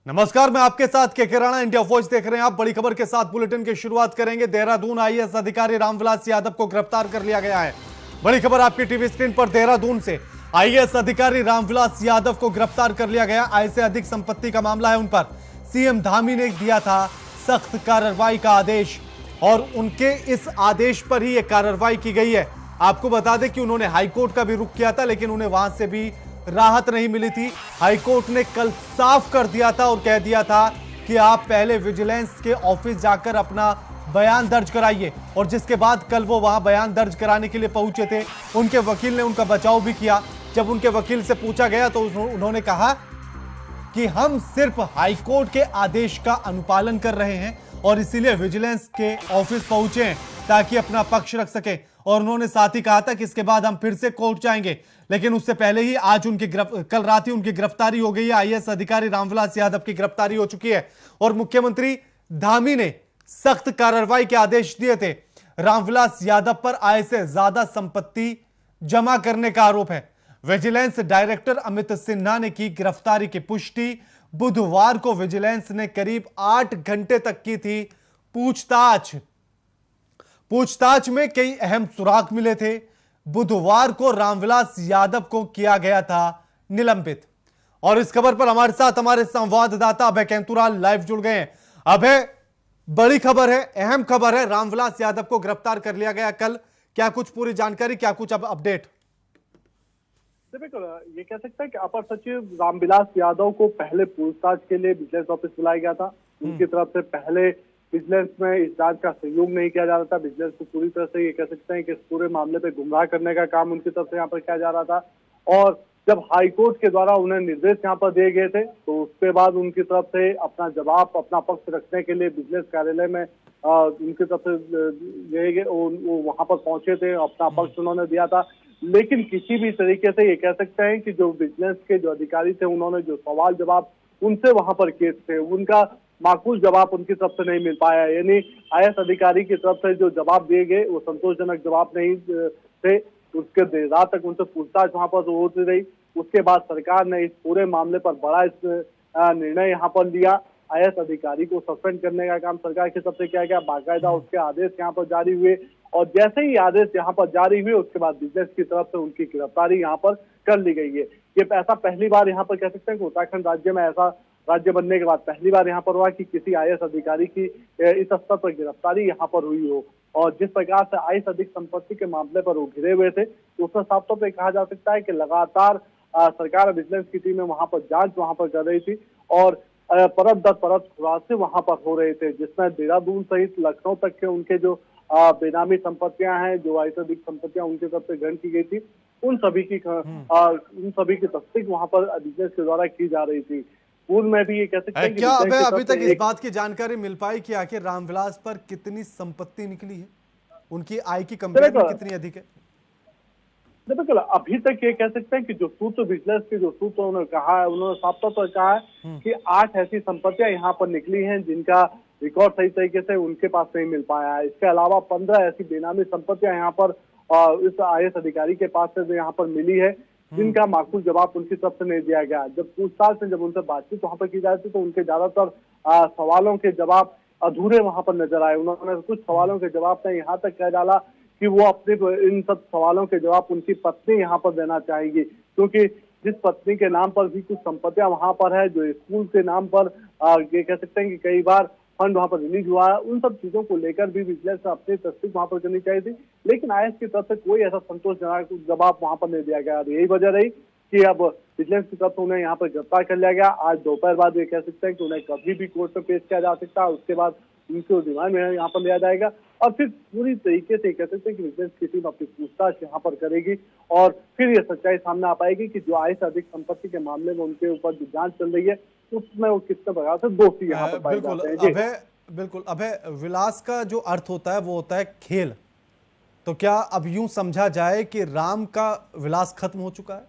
नमस्कार, मैं आपके साथ के राणा। इंडिया वॉइस देख रहे हैं आप। बड़ी खबर के साथ बुलेटिन की शुरुआत करेंगे। देहरादून आईएएस अधिकारी रामविलास यादव को गिरफ्तार कर लिया गया है। बड़ी खबर आपकी टीवी स्क्रीन पर। देहरादून से आईएएस अधिकारी रामविलास यादव को गिरफ्तार कर लिया गया। आय से अधिक संपत्ति का मामला है उन पर। सीएम धामी ने दिया था सख्त कार्रवाई का आदेश और उनके इस आदेश पर ही यह कार्रवाई की गई है। आपको बता दें कि उन्होंने हाईकोर्ट का भी रुख किया था, लेकिन उन्हें वहां से भी राहत नहीं मिली थी। हाईकोर्ट ने कल साफ कर दिया था और कह दिया था कि आप पहले विजिलेंस के ऑफिस जाकर अपना बयान दर्ज कराइए। और जिसके बाद कल वो वहां बयान दर्ज कराने के लिए पहुंचे थे। उनके वकील ने उनका बचाव भी किया। जब उनके वकील से पूछा गया तो उन्होंने कहा कि हम सिर्फ हाईकोर्ट के आदेश का अनुपालन कर रहे हैं और इसीलिए विजिलेंस के ऑफिस पहुंचे हैं ताकि अपना पक्ष रख सके। और उन्होंने साथ ही कहा था कि इसके बाद हम फिर से कोर्ट जाएंगे। लेकिन उससे पहले ही आज कल रात ही उनकी गिरफ्तारी हो गई है। आईएएस अधिकारी रामविलास यादव की गिरफ्तारी हो चुकी है और मुख्यमंत्री धामी ने सख्त कार्रवाई के आदेश दिए थे। रामविलास यादव पर आय से ज्यादा संपत्ति जमा करने का आरोप है। विजिलेंस डायरेक्टर अमित सिन्हा ने की गिरफ्तारी की पुष्टि। बुधवार को विजिलेंस ने करीब 8 घंटे तक की थी पूछताछ में कई अहम सुराग मिले थे। बुधवार को रामविलास यादव को किया गया था निलंबित। और इस खबर पर हमारे साथ हमारे संवाददाता अभय कैंतुराल लाइव जुड़ गए हैं। अभय, बड़ी खबर है, अहम खबर है, रामविलास यादव को गिरफ्तार कर लिया गया कल। क्या कुछ पूरी जानकारी, क्या कुछ अब अपडेट? बिल्कुल, ये कह सकते हैं कि अपर सचिव रामविलास यादव को पहले पूछताछ के लिए विजिलेंस ऑफिस बुलाया गया था। उनकी तरफ से पहले विजिलेंस में इस जांच का सहयोग नहीं किया जा रहा था। विजिलेंस को पूरी तरह से ये कह सकते हैं कि इस पूरे मामले पे गुमराह करने का काम उनकी तरफ से यहाँ पर किया जा रहा था। और जब हाईकोर्ट के द्वारा उन्हें निर्देश यहाँ पर दिए गए थे तो उसके बाद उनकी तरफ से अपना जवाब, अपना पक्ष रखने के लिए विजिलेंस कार्यालय में उनकी तरफ से वो वहां पर पहुंचे थे, अपना पक्ष उन्होंने दिया था। लेकिन किसी भी तरीके से ये कह सकते हैं कि जो विजिलेंस के जो अधिकारी थे, उन्होंने जो सवाल जवाब उनसे वहां पर किए थे, उनका माकूल जवाब उनकी तरफ से नहीं मिल पाया। यानी आईएएस अधिकारी की तरफ से जो जवाब दिए गए वो संतोषजनक जवाब नहीं थे। उसके देर रात तक उनसे पूछताछ वहां पर होती रही। उसके बाद सरकार ने इस पूरे मामले पर बड़ा निर्णय यहाँ पर लिया। आईएएस अधिकारी को सस्पेंड करने का काम सरकार की तरफ से किया गया। बाकायदा उसके आदेश यहाँ पर जारी हुए और जैसे ही आदेश यहाँ पर जारी हुए उसके बाद विजिलेंस की तरफ से उनकी गिरफ्तारी यहाँ पर कर ली गई है। ये ऐसा पहली बार यहाँ पर कह सकते हैं कि उत्तराखंड राज्य में ऐसा राज्य बनने के बाद पहली बार यहाँ पर हुआ कि किसी आईएएस अधिकारी की इस स्तर पर गिरफ्तारी यहाँ पर हुई हो। और जिस प्रकार से आय से अधिक संपत्ति के मामले पर वो घिरे हुए थे, तो उसमें साफ तौर पर कहा जा सकता है कि लगातार सरकार विजिलेंस की टीमें वहां पर जांच वहां पर कर रही थी और परत दर परत खुलासे वहां पर हो रहे थे, जिसमें देहरादून सहित लखनऊ तक के उनके जो बेनामी संपत्तियां हैं, जो आय से अधिक संपत्तियां उनकी तरफ से ग्रहण की गई थी, उन सभी की तस्दीक वहां पर विजिलेंस के द्वारा की जा रही थी। पूर्व में भी ये कह सकते हैं कि क्या अभी तक इस बात की जानकारी मिल पाई कि आखिर रामविलास पर कितनी संपत्ति निकली है, उनकी आय की कंपेयर में कितनी अधिक है? बिल्कुल, अभी तक ये कह सकते हैं कि जो सूत्र विजिलेंस के जो सूत्र उन्होंने कहा है, उन्होंने साफ तौर पर कहा है कि 8 ऐसी संपत्तियां यहाँ पर निकली हैं जिनका रिकॉर्ड सही तरीके से उनके पास नहीं मिल पाया है। इसके अलावा 15 ऐसी बेनामी संपत्तियां यहाँ पर इस आईएएस अधिकारी के पास से यहाँ पर मिली है, जिनका माकूल जवाब उनकी तरफ से नहीं दिया गया। जब पूछताछ में जब उनसे बातचीत वहां पर की जा रही थी तो उनके ज्यादातर सवालों के जवाब अधूरे वहां पर नजर आए। उन्होंने कुछ सवालों के जवाब में यहाँ तक कह डाला कि वो अपने इन सब सवालों के जवाब उनकी पत्नी यहाँ पर देना चाहेगी, क्योंकि जिस पत्नी के नाम पर भी कुछ संपत्तियां वहां पर है, जो स्कूल के नाम पर ये कह सकते हैं कि कई बार फंड वहां पर रिलीज हुआ है, उन सब चीजों को लेकर भी विजिलेंस ने अपनी तस्दीक वहां पर करनी चाहिए थी। लेकिन आईएएस की तरफ से कोई ऐसा संतोषजनक जवाब वहां पर नहीं दिया गया। यही वजह रही कि अब विजिलेंस की तरफ से उन्हें यहाँ पर गिरफ्तार कर लिया गया। आज दोपहर बाद ये कह सकते हैं कि उन्हें कभी भी कोर्ट में पेश किया जा सकता है। उसके बाद उनको रिमांड में यहाँ पर लिया जाएगा और फिर पूरी तरीके से कह सकते हैं कि विजिलेंस की टीम अपनी पूछताछ यहाँ पर करेगी और फिर ये सच्चाई सामने आ पाएगी कि जो आय से अधिक संपत्ति के मामले में उनके ऊपर जो जांच चल रही है उसमें वो कितने प्रकार से दोषी यहाँ पर पाए जाते हैं। बिल्कुल अभय, विलास का जो अर्थ होता है वो होता है खेल। तो क्या अब यूं समझा जाए कि राम का विलास खत्म हो चुका है?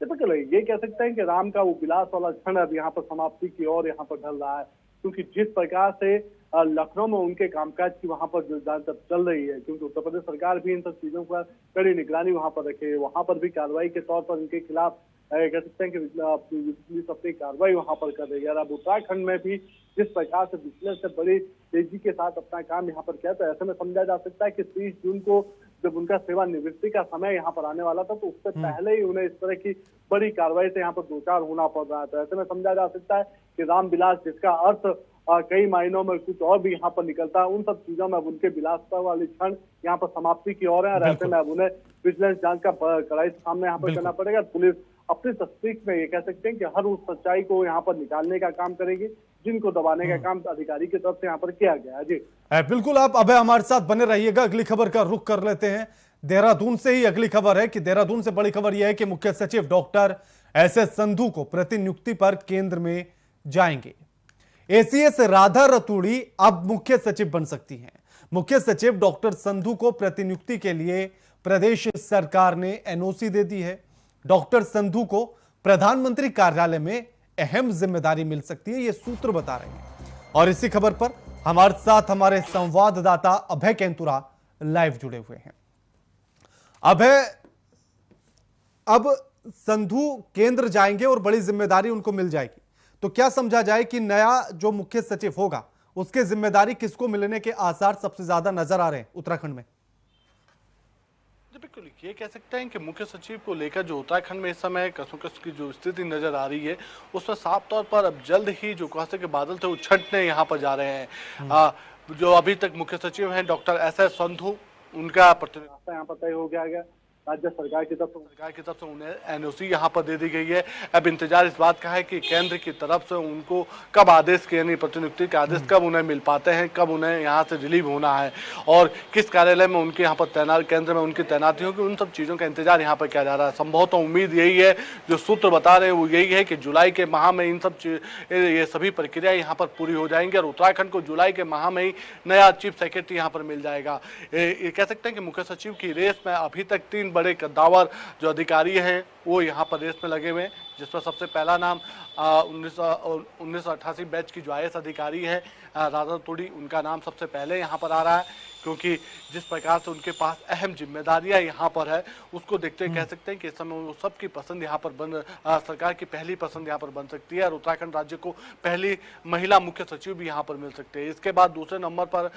बिल्कुल, ये कह सकते हैं कि राम का वो विलास वाला क्षण अब यहाँ पर समाप्ति की ओर यहाँ पर ढल रहा है, क्योंकि जिस प्रकार से लखनऊ में उनके कामकाज की वहां पर जो जांच चल रही है, क्योंकि उत्तर प्रदेश सरकार भी इन सब चीजों पर कड़ी निगरानी वहां पर रखे, वहां पर भी कार्रवाई के तौर पर उनके खिलाफ कह सकते हैं कि पुलिस अपनी कार्रवाई वहां पर कर रही है। अब उत्तराखंड में भी जिस प्रकार से विजिलेंस से बड़ी तेजी के साथ अपना काम यहाँ पर किया, तो ऐसे में समझा जा सकता है कि 30 जून को जब उनका सेवानिवृत्ति का समय यहाँ पर आने वाला था, तो उससे पहले ही उन्हें इस तरह की बड़ी कार्रवाई से यहाँ पर दो चार होना पड़ रहा था। ऐसे में समझा जा सकता है कि रामविलास, जिसका अर्थ कई मायनों में कुछ और भी यहाँ पर निकलता है, उन सब चीजों में अब उनके विलासता वाली क्षण यहाँ पर समाप्ति की ओर है। और ऐसे में अब उन्हें विजिलेंस जांच का कड़ाई से सामने यहाँ पर करना पड़ेगा। पुलिस अपनी तस्दीक में ये कह सकते हैं कि हर उस सच्चाई को यहाँ पर निकालने का काम करेगी जिनको दबाने का काम अधिकारी की तरफ से यहाँ पर किया गया है। जी बिल्कुल, आप अभय हमारे साथ बने रहिएगा। अगली खबर का रुख कर लेते हैं। देहरादून से ही अगली खबर है कि देहरादून से बड़ी खबर यह है कि मुख्य सचिव डॉक्टर एसएस संधू को प्रतिनियुक्ति पर केंद्र में जाएंगे। एसीएस राधा रतूड़ी अब मुख्य सचिव बन सकती हैं। मुख्य सचिव डॉक्टर संधू को प्रतिनियुक्ति के लिए प्रदेश सरकार ने एनओसी दे दी है। डॉक्टर संधू को प्रधानमंत्री कार्यालय में अहम जिम्मेदारी मिल सकती है, ये सूत्र बता रहे हैं। और इसी खबर पर हमारे साथ हमारे संवाददाता अभय केंतुरा लाइव जुड़े हुए हैं। अभय, अब संधू केंद्र जाएंगे और बड़ी जिम्मेदारी उनको मिल जाएगी, तो क्या समझा जाए कि नया जो मुख्य सचिव होगा उसके जिम्मेदारी किसको मिलने के आसार सबसे ज्यादा नजर आ रहे हैं उत्तराखंड में? बिल्कुल, ये कह सकते हैं कि मुख्य सचिव को लेकर जो उत्तराखंड में इस समय कसोकस की जो स्थिति नजर आ रही है, उसमें साफ तौर पर अब जल्द ही जो कुहासे के बादल थे वो छंटने यहाँ पर जा रहे हैं। जो अभी तक मुख्य सचिव हैं डॉक्टर एसएस संधू, उनका प्रतिनिधित्व यहाँ पर तय हो गया राज्य सरकार की तरफ से उन्हें एनओसी यहाँ पर दे दी गई है। अब इंतजार इस बात का है कि केंद्र की तरफ से उनको कब आदेश के, यानी प्रतिनियुक्ति के आदेश कब उन्हें मिल पाते हैं, कब उन्हें यहाँ से रिलीव होना है और किस कार्यालय में उनके यहाँ पर तैनात, केंद्र में उनकी तैनाती होगी, उन सब चीज़ों का इंतजार यहाँ पर किया जा रहा है। संभवतः उम्मीद यही है, जो सूत्र बता रहे हैं वो यही है कि जुलाई के माह में इन सब ये सभी प्रक्रिया यहाँ पर पूरी हो जाएंगी और उत्तराखंड को जुलाई के माह में ही नया चीफ सेक्रेटरी यहाँ पर मिल जाएगा। ये कह सकते हैं कि मुख्य सचिव की रेस में अभी तक 3 बड़े कद्दावर जो अधिकारी हैं वो यहाँ पर रेस में लगे हुए हैं, जिसमें सबसे पहला नाम 1988 बैच की जो आईएएस अधिकारी है राधा रतूड़ी, उनका नाम सबसे पहले यहाँ पर आ रहा है, क्योंकि जिस प्रकार से उनके पास अहम जिम्मेदारियां यहाँ पर है उसको देखते हुए कह सकते हैं कि इस समय वो सबकी पसंद यहाँ पर सरकार की पहली पसंद यहाँ पर बन सकती है और उत्तराखंड राज्य को पहली महिला मुख्य सचिव भी यहाँ पर मिल सकते हैं। इसके बाद दूसरे नंबर पर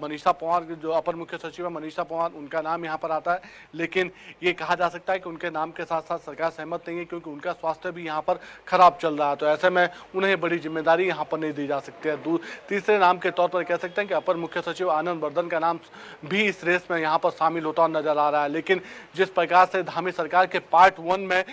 मनीषा पंवार, जो अपर मुख्य सचिव है मनीषा पंवार, उनका नाम यहाँ पर आता है, लेकिन ये कहा जा सकता है कि उनके नाम के साथ साथ सरकार सहमत नहीं है, क्योंकि उनका स्वास्थ्य भी यहाँ पर खराब चल रहा है, तो ऐसे में उन्हें बड़ी जिम्मेदारी यहाँ पर नहीं दी जा सकती है। तीसरे नाम के तौर पर कह सकते हैं कि अपर मुख्य सचिव आनंद वर्धन का नाम भी इस रेस में यहाँ पर शामिल होता नजर आ रहा है, लेकिन जिस प्रकार से धामी सरकार के पार्ट 1 में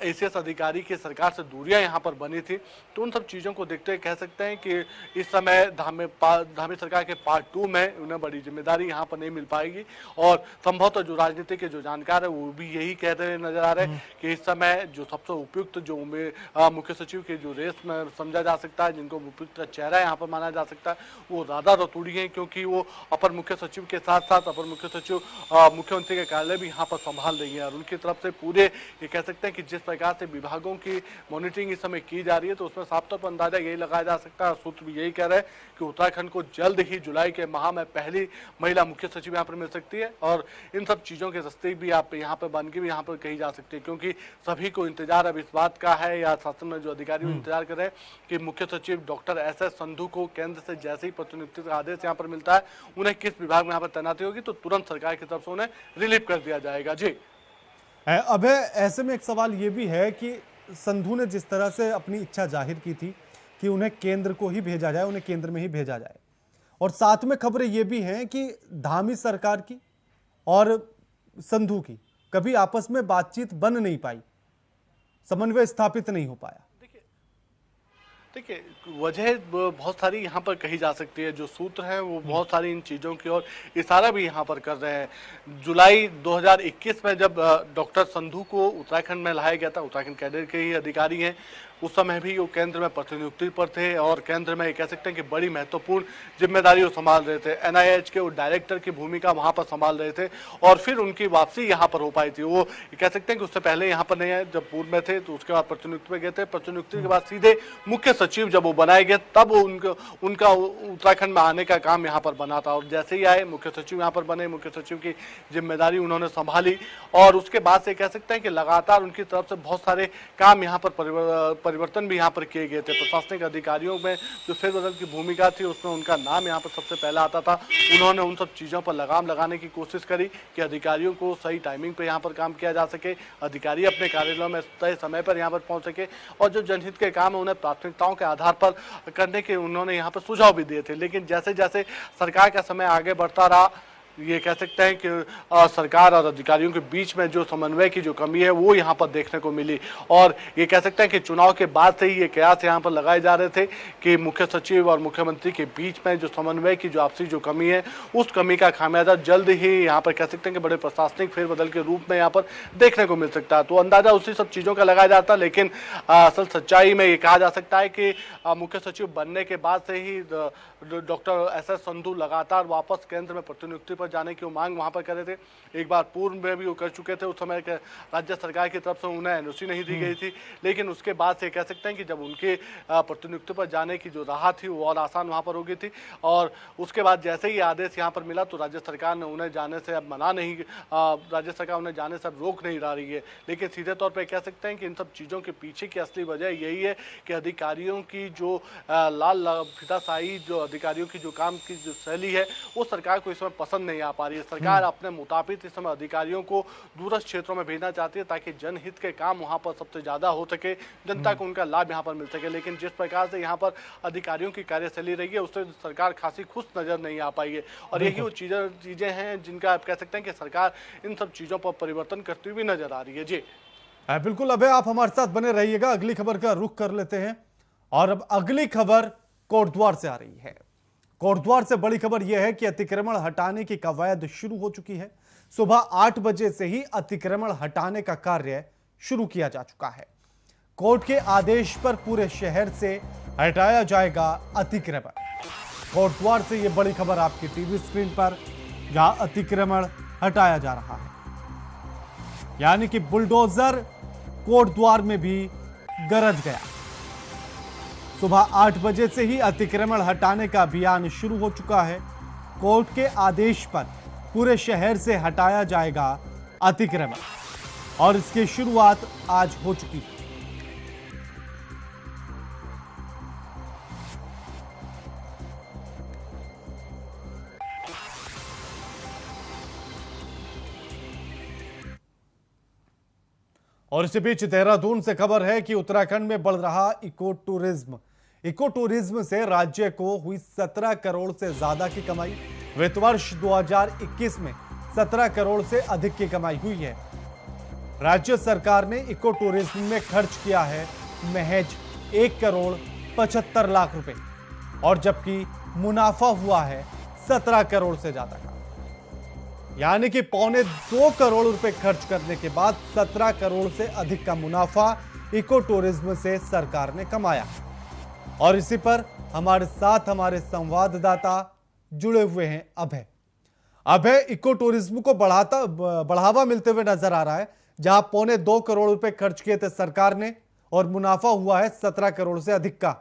एसीएस अधिकारी की सरकार से दूरियां यहाँ पर बनी थी, तो उन सब चीज़ों को देखते हुए कह सकते हैं कि इस समय धामी सरकार के पार्ट 2 में उन्हें बड़ी जिम्मेदारी यहाँ पर नहीं मिल पाएगी और संभवतः जो राजनीति के जो जानकार है वो भी यही कहते हुए नजर आ रहे हैं कि इस समय जो सबसे उपयुक्त जो मुख्य सचिव के जो रेस में समझा जा सकता है, जिनको उपयुक्त चेहरा यहाँ पर माना जा सकता है, वो राधा रतूड़ी है, क्योंकि वो अपर मुख्य सचिव के साथ साथ अपर मुख्य सचिव मुख्यमंत्री के कार्यालय भी यहाँ पर संभाल रही है और उनकी तरफ से पूरे ये कह सकते हैं कि जिस प्रकार से विभागों की मॉनिटरिंग इस समय की जा रही है, तो उसमें साफ तौर पर अंदाजा यही लगाया जा सकता है, सूत्र भी यही कह रहे हैं कि उत्तराखंड को जल्द ही जुलाई के माह में पहली महिला मुख्य सचिव यहाँ पर मिल सकती है और इन सब चीज़ों के तस्दीक भी आप यहाँ पर बन के भी यहाँ पर कही जा सकती है, क्योंकि सभी को इंतजार अब इस बात का है या शासन में जो अधिकारी इंतजार कर रहे हैं कि मुख्य सचिव डॉक्टर एसएस संधू को केंद्र से जैसे ही प्रतिनियुक्ति का आदेश यहाँ पर मिलता है, उन्हें किस विभाग में यहाँ पर तैनाती होगी, तो तुरंत सरकार की तरफ से उन्हें रिलीव कर दिया जाएगा। जी अबे, ऐसे में एक सवाल ये भी है कि संधू ने जिस तरह से अपनी इच्छा जाहिर की थी कि उन्हें केंद्र को ही भेजा जाए, उन्हें केंद्र में ही भेजा जाए, और साथ में खबरें ये भी हैं कि धामी सरकार की और संधू की कभी आपस में बातचीत बन नहीं पाई, समन्वय स्थापित नहीं हो पाया। देखिए, वजह बहुत सारी यहाँ पर कही जा सकती है, जो सूत्र हैं वो बहुत सारी इन चीज़ों की ओर इशारा भी यहाँ पर कर रहे हैं। जुलाई 2021 में जब डॉक्टर संधू को उत्तराखंड में लाया गया था, उत्तराखंड कैडर के ही अधिकारी हैं, उस समय भी वो केंद्र में प्रतिनियुक्ति पर थे और केंद्र में कह सकते हैं कि बड़ी महत्वपूर्ण जिम्मेदारी वो संभाल रहे थे। NIH के वो डायरेक्टर की भूमिका वहां पर संभाल रहे थे और फिर उनकी वापसी यहाँ पर हो पाई थी। वो कह सकते हैं कि उससे पहले यहाँ पर नहीं आए, जब पूर्व में थे तो उसके बाद प्रतिनियुक्ति में गए थे। प्रतिनियुक्ति के बाद सीधे मुख्य सचिव जब वो बनाए गए तब उनका उत्तराखंड में आने का काम यहाँ पर बना था और जैसे ही आए मुख्य सचिव यहाँ पर बने, मुख्य सचिव की जिम्मेदारी उन्होंने संभाली और उसके बाद से कह सकते हैं कि लगातार उनकी तरफ से बहुत सारे काम यहाँ पर परिवर्तन भी यहाँ पर किए गए थे। प्रशासनिक अधिकारियों में जो फेरबदल की भूमिका थी उसमें उनका नाम यहाँ पर सबसे पहले आता था। उन्होंने उन सब चीज़ों पर लगाम लगाने की कोशिश करी कि अधिकारियों को सही टाइमिंग पर यहाँ पर काम किया जा सके, अधिकारी अपने कार्यालयों में तय समय पर यहाँ पर पहुँच सके और जो जनहित के काम है उन्हें प्राथमिकताओं के आधार पर करने के उन्होंने यहाँ पर सुझाव भी दिए थे। लेकिन जैसे जैसे सरकार का समय आगे बढ़ता रहा, ये कह सकते हैं कि सरकार और अधिकारियों के बीच में जो समन्वय की जो कमी है वो यहाँ पर देखने को मिली और ये कह सकते हैं कि चुनाव के बाद से ही ये कयास यहाँ पर लगाए जा रहे थे कि मुख्य सचिव और मुख्यमंत्री के बीच में जो समन्वय की जो आपसी जो कमी है उस कमी का खामियाजा जल्द ही यहाँ पर कह सकते हैं कि बड़े प्रशासनिक फेरबदल के रूप में यहाँ पर देखने को मिल सकता है। तो अंदाजा उसी सब चीज़ों का लगाया जाता है, लेकिन असल सच्चाई में ये कहा जा सकता है कि मुख्य सचिव बनने के बाद से ही डॉक्टर SS संधू लगातार वापस केंद्र में प्रतिनियुक्ति पर जाने की मांग वहां पर कर रहे थे। एक बार पूर्व में भी वो कर चुके थे, उस समय राज्य सरकार की तरफ से उन्हें NOC नहीं दी गई थी, लेकिन उसके बाद से कह सकते हैं कि जब उनके प्रतिनियुक्ति पर जाने की जो राह थी वो और आसान वहां पर हो गई थी और उसके बाद जैसे ही आदेश यहाँ पर मिला तो राज्य सरकार ने उन्हें जाने से अब मना नहीं, राज्य सरकार उन्हें जाने से अब रोक नहीं रही है। लेकिन सीधे तौर पर कह सकते हैं कि इन सब चीज़ों के पीछे की असली वजह यही है कि अधिकारियों की जो लाल फीताशाही, जो अधिकारियों की जो काम की जो शैली है वो सरकार को इस समय पसंद नहीं आ पा रही है। सरकार अपने मुताबिक इस समय अधिकारियों को दूरस्थ क्षेत्रों में भेजना चाहती है ताकि जनहित के काम वहां पर सबसे ज्यादा हो सके, जनता को उनका लाभ यहां पर मिल सके। लेकिन जिस प्रकार से यहां पर अधिकारियों की कार्यशैली रही है उससे सरकार खासी खुश नजर नहीं आ पाई है और यही वो चीजें हैं जिनका आप कह सकते हैं कि सरकार इन सब चीजों पर परिवर्तन करती हुई नजर आ रही है। जी बिल्कुल, अबे आप हमारे साथ बने रहिएगा। अगली खबर का रुख कर लेते हैं और अब अगली खबर कोटद्वार से आ रही है। कोटद्वार से बड़ी खबर यह है कि अतिक्रमण हटाने की कवायद शुरू हो चुकी है। सुबह 8 बजे से ही अतिक्रमण हटाने का कार्य शुरू किया जा चुका है। कोर्ट के आदेश पर पूरे शहर से हटाया जाएगा अतिक्रमण। कोटद्वार से यह बड़ी खबर आपकी टीवी स्क्रीन पर, जहां अतिक्रमण हटाया जा रहा है, यानी कि बुलडोजर कोटद्वार में भी गरज गया। सुबह 8 बजे से ही अतिक्रमण हटाने का अभियान शुरू हो चुका है। कोर्ट के आदेश पर पूरे शहर से हटाया जाएगा अतिक्रमण और इसकी शुरुआत आज हो चुकी है। और इसी बीच देहरादून से खबर है कि उत्तराखंड में बढ़ रहा इको टूरिज्म से राज्य को हुई 17 करोड़ से ज्यादा की कमाई। वित्त वर्ष 2021 में 17 करोड़ से अधिक की कमाई हुई है। राज्य सरकार ने इको टूरिज्म में खर्च किया है महज 1 करोड़ 75 लाख रुपए और जबकि मुनाफा हुआ है 17 करोड़ से ज्यादा का, यानी कि 1.25 करोड़ रुपए खर्च करने के बाद 17 करोड़ से अधिक का मुनाफा इको टूरिज्म से सरकार ने कमाया। और इसी पर हमारे साथ हमारे संवाददाता जुड़े हुए हैं। अभय, इको टूरिज्म को बढ़ावा मिलते हुए नजर आ रहा है, जहां 1.25 करोड़ रुपए खर्च किए थे सरकार ने और मुनाफा हुआ है 17 करोड़ से अधिक का।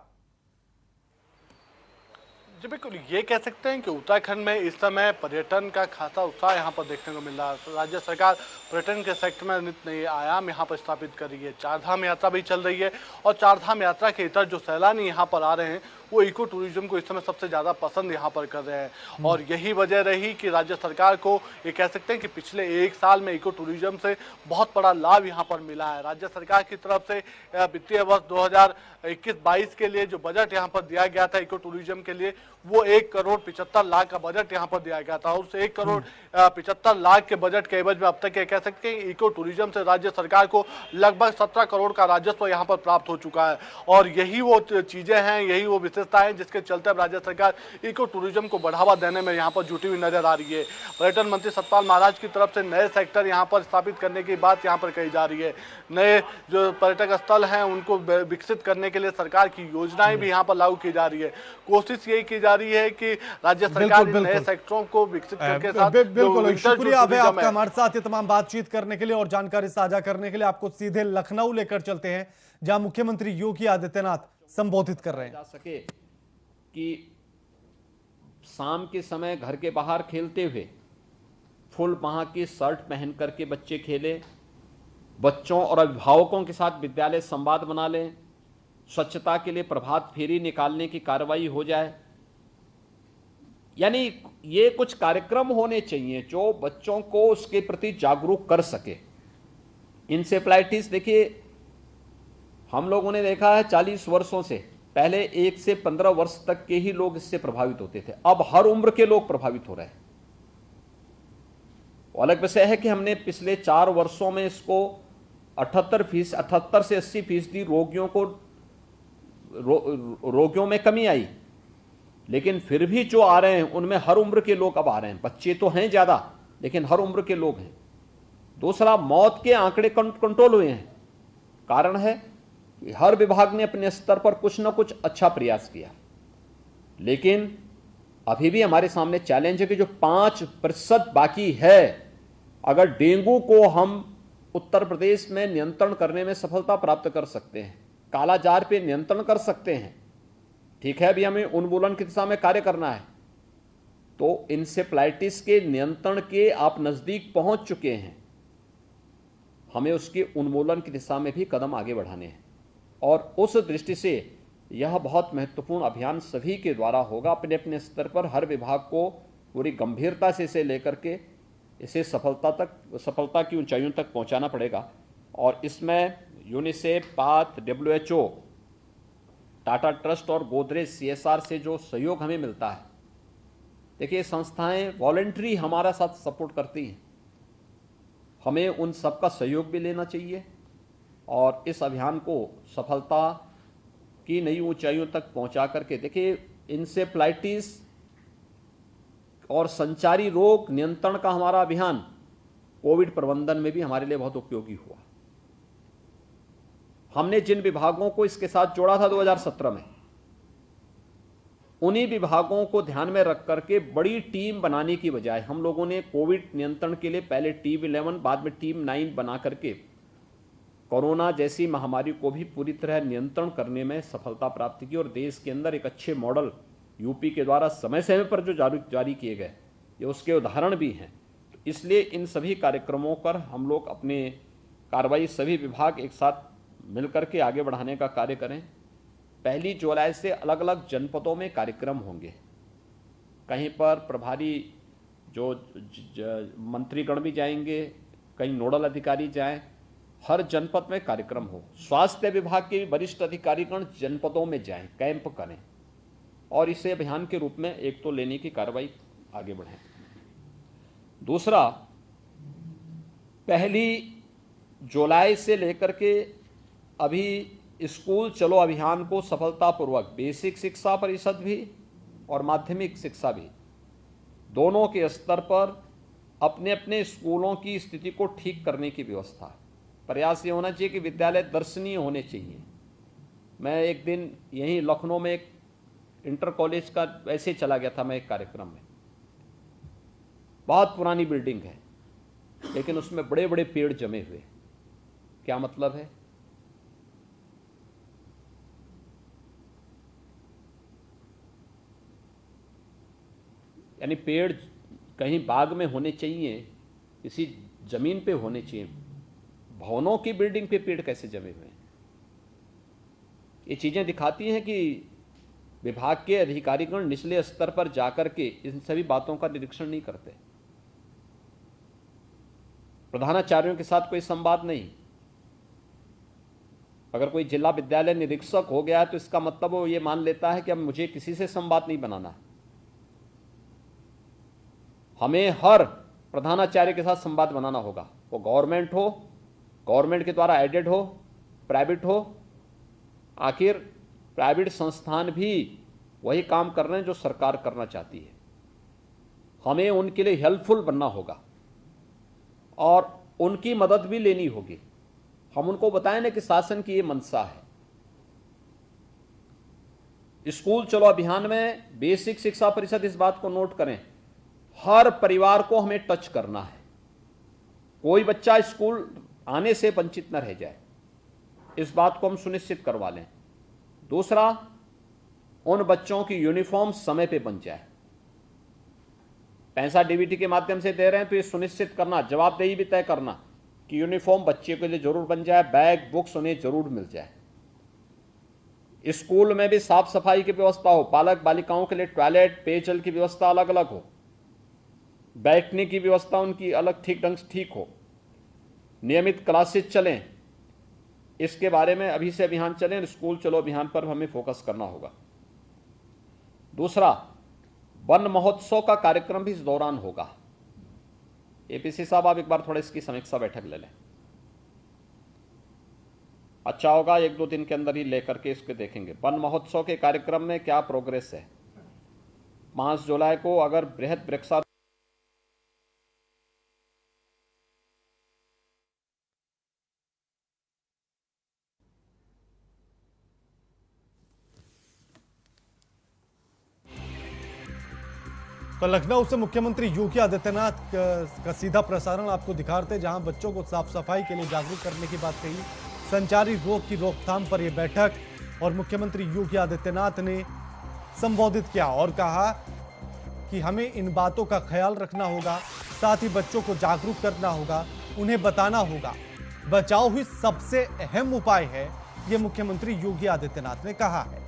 जी बिल्कुल, ये कह सकते हैं कि उत्तराखंड में इस समय पर्यटन का खासा उत्साह यहाँ पर देखने को मिल रहा है। राज्य सरकार पर्यटन के सेक्टर में नित नए आयाम यहाँ पर स्थापित कर रही है। चारधाम यात्रा भी चल रही है और चारधाम यात्रा के इतर जो सैलानी यहाँ पर आ रहे हैं वो इको टूरिज्म को इस समय सबसे ज़्यादा पसंद यहाँ पर कर रहे हैं और यही वजह रही कि राज्य सरकार को ये कह सकते हैं कि पिछले 1 साल में इको टूरिज्म से बहुत बड़ा लाभ यहाँ पर मिला है। राज्य सरकार की तरफ से वित्तीय वर्ष 2021-22 के लिए जो बजट यहाँ पर दिया गया था इको टूरिज्म के लिए, वो 1 करोड़ 75 लाख का बजट यहाँ पर दिया गया था। उस 1 करोड़ 75 लाख के बजट के एवज में अब तक ये कह सकते हैं इको टूरिज्म से राज्य सरकार को लगभग 17 करोड़ का राजस्व यहाँ पर प्राप्त हो चुका है। और यही वो चीजें हैं, यही वो विशेष विशेषता है, जिसके चलते अब राज्य सरकार इको टूरिज्म को बढ़ावा देने में यहाँ पर जुटी हुई नजर आ रही है। पर्यटन मंत्री सतपाल महाराज की तरफ से नए सेक्टर यहाँ पर स्थापित करने की बात यहाँ पर कही जा रही है। नए जो पर्यटक स्थल हैं उनको विकसित करने के लिए सरकार की योजनाएं भी यहाँ पर लागू की जा रही है। कोशिश यही की जा रही है कि राज्य सरकार इन नए सेक्टरों को विकसित करके साथ बिल्कुल शुक्रिया अभय आपका हमारे साथ ये तमाम बातचीत करने के लिए और जानकारी साझा करने के लिए। आपको सीधे लखनऊ लेकर चलते हैं, जहां मुख्यमंत्री योगी आदित्यनाथ संबोधित कर रहे हैं। जा सके कि शाम के समय घर के बाहर खेलते हुए फुल बाह की शर्ट पहन करके बच्चे खेले, बच्चों और अभिभावकों के साथ विद्यालय संवाद बना लें, स्वच्छता के लिए प्रभात फेरी निकालने की कार्रवाई हो जाए। यानी ये कुछ कार्यक्रम होने चाहिए जो बच्चों को उसके प्रति जागरूक कर सके। इंसेफ्लाइटिस देखिए, हम लोगों ने देखा है 40 वर्षों से, पहले 1 से 15 वर्ष तक के ही लोग इससे प्रभावित होते थे, अब हर उम्र के लोग प्रभावित हो रहे हैं। अलग विषय है कि हमने पिछले 4 वर्षों में इसको 78 से 80% रोगियों में कमी आई, लेकिन फिर भी जो आ रहे हैं उनमें हर उम्र के लोग अब आ रहे हैं। बच्चे तो हैं ज्यादा, लेकिन हर उम्र के लोग हैं। दूसरा, मौत के आंकड़े कंट्रोल हुए हैं। कारण है कि हर विभाग ने अपने स्तर पर कुछ ना कुछ अच्छा प्रयास किया, लेकिन अभी भी हमारे सामने चैलेंज है कि जो 5% बाकी है। अगर डेंगू को हम उत्तर प्रदेश में नियंत्रण करने में सफलता प्राप्त कर सकते हैं, कालाजार पे नियंत्रण कर सकते हैं, ठीक है, अभी हमें उन्मूलन की दिशा में कार्य करना है, तो इंसेफ्लाइटिस के नियंत्रण के आप नजदीक पहुंच चुके हैं, हमें उसके उन्मूलन की दिशा में भी कदम आगे बढ़ाने हैं। और उस दृष्टि से यह बहुत महत्वपूर्ण अभियान सभी के द्वारा होगा। अपने अपने स्तर पर हर विभाग को पूरी गंभीरता से इसे लेकर के इसे सफलता की ऊंचाइयों तक पहुंचाना पड़ेगा। और इसमें UNICEF, path, WHO, Tata trust और गोदरेज CSR से जो सहयोग हमें मिलता है, देखिए संस्थाएं वॉलंटरी हमारा साथ सपोर्ट करती हैं, हमें उन सब का सहयोग भी लेना चाहिए और इस अभियान को सफलता की नई ऊंचाइयों तक पहुंचा करके, देखिए इंसेफ्लाइटिस और संचारी रोग नियंत्रण का हमारा अभियान कोविड प्रबंधन में भी हमारे लिए बहुत उपयोगी हुआ। हमने जिन विभागों को इसके साथ जोड़ा था 2017 में, उन्हीं विभागों को ध्यान में रख करके बड़ी टीम बनाने की बजाय हम लोगों ने कोविड नियंत्रण के लिए पहले टीम 11, बाद में टीम 9 बना करके कोरोना जैसी महामारी को भी पूरी तरह नियंत्रण करने में सफलता प्राप्त की। और देश के अंदर एक अच्छे मॉडल यूपी के द्वारा समय समय पर जो जारी किए गए, ये उसके उदाहरण भी हैं। इसलिए इन सभी कार्यक्रमों पर हम लोग अपने कार्रवाई सभी विभाग एक साथ मिलकर के आगे बढ़ाने का कार्य करें। 1 जुलाई से अलग अलग जनपदों में कार्यक्रम होंगे। कहीं पर प्रभारी जो मंत्रीगण भी जाएंगे, कहीं नोडल अधिकारी जाएं, हर जनपद में कार्यक्रम हो। स्वास्थ्य विभाग के वरिष्ठ अधिकारीगण जनपदों में जाएं, कैंप करें और इसे अभियान के रूप में एक तो लेने की कार्रवाई आगे बढ़े। दूसरा, 1 जुलाई से लेकर के अभी स्कूल चलो अभियान को सफलतापूर्वक बेसिक शिक्षा परिषद भी और माध्यमिक शिक्षा भी दोनों के स्तर पर अपने अपने स्कूलों की स्थिति को ठीक करने की व्यवस्था। प्रयास ये होना चाहिए कि विद्यालय दर्शनीय होने चाहिए। मैं एक दिन यहीं लखनऊ में एक इंटर कॉलेज का ऐसे चला गया था मैं एक कार्यक्रम में। बहुत पुरानी बिल्डिंग है, लेकिन उसमें बड़े बड़े पेड़ जमे हुए। क्या मतलब है? यानी पेड़ कहीं बाग में होने चाहिए, किसी जमीन पे होने चाहिए। भवनों की बिल्डिंग पे पेड़ कैसे जमे हुए हैं? ये चीजें दिखाती हैं कि विभाग के अधिकारीगण निचले स्तर पर जाकर के इन सभी बातों का निरीक्षण नहीं करते। प्रधानाचार्यों के साथ कोई संवाद नहीं। अगर कोई जिला विद्यालय निरीक्षक हो गया तो इसका मतलब वो ये मान लेता है कि अब मुझे किसी से संवाद नहीं बनाना। हमें हर प्रधानाचार्य के साथ संवाद बनाना होगा, वो गवर्नमेंट हो, गवर्नमेंट के द्वारा एडेड हो, प्राइवेट हो। आखिर प्राइवेट संस्थान भी वही काम कर रहे हैं जो सरकार करना चाहती है। हमें उनके लिए हेल्पफुल बनना होगा और उनकी मदद भी लेनी होगी। हम उनको बताएं ना कि शासन की ये मंशा है। स्कूल चलो अभियान में बेसिक शिक्षा परिषद इस बात को नोट करें, हर परिवार को हमें टच करना है। कोई बच्चा स्कूल आने से वंचित न रह जाए, इस बात को हम सुनिश्चित करवा लें। दूसरा, उन बच्चों की यूनिफॉर्म समय पे बन जाए। पैसा डीबीटी के माध्यम से दे रहे हैं तो ये सुनिश्चित करना, जवाबदेही भी तय करना कि यूनिफॉर्म बच्चे के लिए जरूर बन जाए, बैग बुक्स उन्हें जरूर मिल जाए। स्कूल में भी साफ सफाई की व्यवस्था हो, बालक बालिकाओं के लिए टॉयलेट, पेयजल की व्यवस्था अलग अलग हो, बैठने की व्यवस्था उनकी अलग ठीक ढंग से ठीक हो, नियमित क्लासेस चलें। इसके बारे में अभी से अभियान चलें। स्कूल चलो अभियान पर हमें फोकस करना होगा। दूसरा, वन महोत्सव का कार्यक्रम भी इस दौरान होगा। एपीसी साहब, आप एक बार थोड़ा इसकी समीक्षा बैठक ले लें। अच्छा होगा, 1-2 दिन के अंदर ही लेकर के इसके देखेंगे वन महोत्सव के कार्यक्रम में क्या प्रोग्रेस है। 5 जुलाई को अगर बृहद वृक्षा तो लखनऊ से मुख्यमंत्री योगी आदित्यनाथ का सीधा प्रसारण आपको दिखाते, जहां बच्चों को साफ सफाई के लिए जागरूक करने की बात कही, संचारी रोग की रोकथाम पर यह बैठक, और मुख्यमंत्री योगी आदित्यनाथ ने संबोधित किया और कहा कि हमें इन बातों का ख्याल रखना होगा, साथ ही बच्चों को जागरूक करना होगा, उन्हें बताना होगा। बचाव ही सबसे अहम उपाय है, यह मुख्यमंत्री योगी आदित्यनाथ ने कहा है।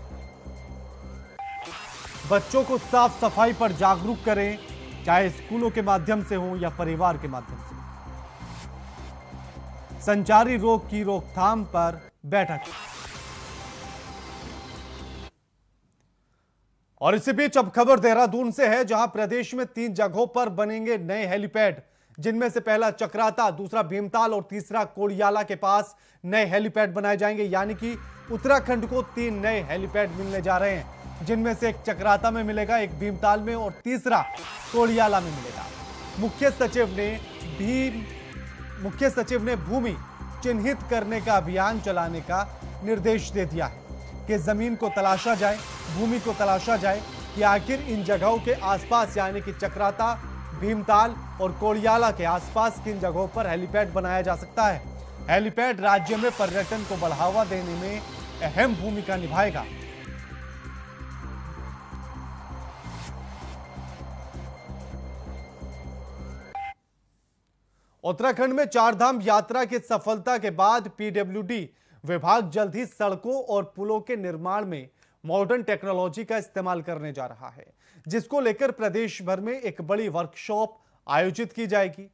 बच्चों को साफ सफाई पर जागरूक करें, चाहे स्कूलों के माध्यम से हो या परिवार के माध्यम से। संचारी रोग की रोकथाम पर बैठक। और इसी बीच अब खबर देहरादून से है, जहां प्रदेश में 3 जगहों पर बनेंगे नए हेलीपैड, जिनमें से पहला चक्राता, दूसरा भीमताल और तीसरा कोड़ियाला के पास नए हेलीपैड बनाए जाएंगे। यानी कि उत्तराखंड को 3 नए हेलीपैड मिलने जा रहे हैं, जिनमें से एक चक्राता में मिलेगा, एक भीमताल में और तीसरा कोड़ियाला में मिलेगा। मुख्य सचिव ने भूमि चिन्हित करने का अभियान चलाने का निर्देश दे दिया है कि जमीन को तलाशा जाए, भूमि को तलाशा जाए कि आखिर इन जगहों के आसपास, यानी कि चक्राता, भीमताल और कोड़ियाला के आसपास किन जगहों पर हेलीपैड बनाया जा सकता है। हेलीपैड राज्य में पर्यटन को बढ़ावा देने में अहम भूमिका निभाएगा। उत्तराखंड में 4 धाम यात्रा की सफलता के बाद पीडब्ल्यूडी विभाग जल्द ही सड़कों और पुलों के निर्माण में मॉडर्न टेक्नोलॉजी का इस्तेमाल करने जा रहा है, जिसको लेकर प्रदेश भर में एक बड़ी वर्कशॉप आयोजित की जाएगी,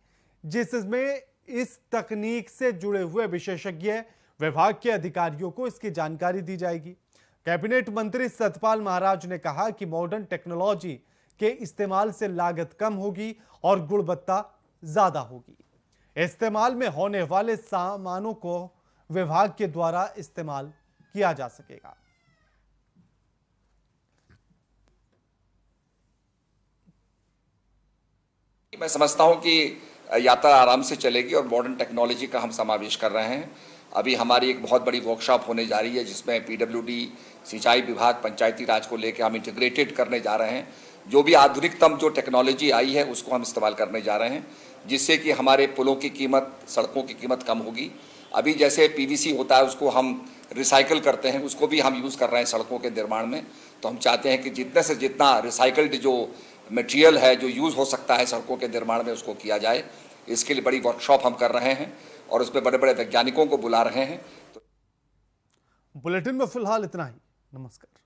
जिसमें इस तकनीक से जुड़े हुए विशेषज्ञ विभाग के अधिकारियों को इसकी जानकारी दी जाएगी। कैबिनेट मंत्री सतपाल महाराज ने कहा कि मॉडर्न टेक्नोलॉजी के इस्तेमाल से लागत कम होगी और गुणवत्ता ज्यादा होगी। इस्तेमाल में होने वाले सामानों को विभाग के द्वारा इस्तेमाल किया जा सकेगा। मैं समझता हूं कि यात्रा आराम से चलेगी और मॉडर्न टेक्नोलॉजी का हम समावेश कर रहे हैं। अभी हमारी एक बहुत बड़ी वर्कशॉप होने जा रही है, जिसमें पीडब्ल्यूडी, सिंचाई विभाग, पंचायती राज को लेकर हम इंटीग्रेटेड करने जा रहे हैं। जो भी आधुनिकतम जो टेक्नोलॉजी आई है उसको हम इस्तेमाल करने जा रहे हैं, जिससे कि हमारे पुलों की कीमत, सड़कों की कीमत कम होगी। अभी जैसे पीवीसी होता है उसको हम रिसाइकल करते हैं, उसको भी हम यूज़ कर रहे हैं सड़कों के निर्माण में। तो हम चाहते हैं कि जितने से जितना रिसाइकल्ड जो मटेरियल है जो यूज़ हो सकता है सड़कों के निर्माण में, उसको किया जाए। इसके लिए बड़ी वर्कशॉप हम कर रहे हैं और उसमें बड़े बड़े वैज्ञानिकों को बुला रहे हैं। बुलेटिन में फिलहाल इतना ही। नमस्कार।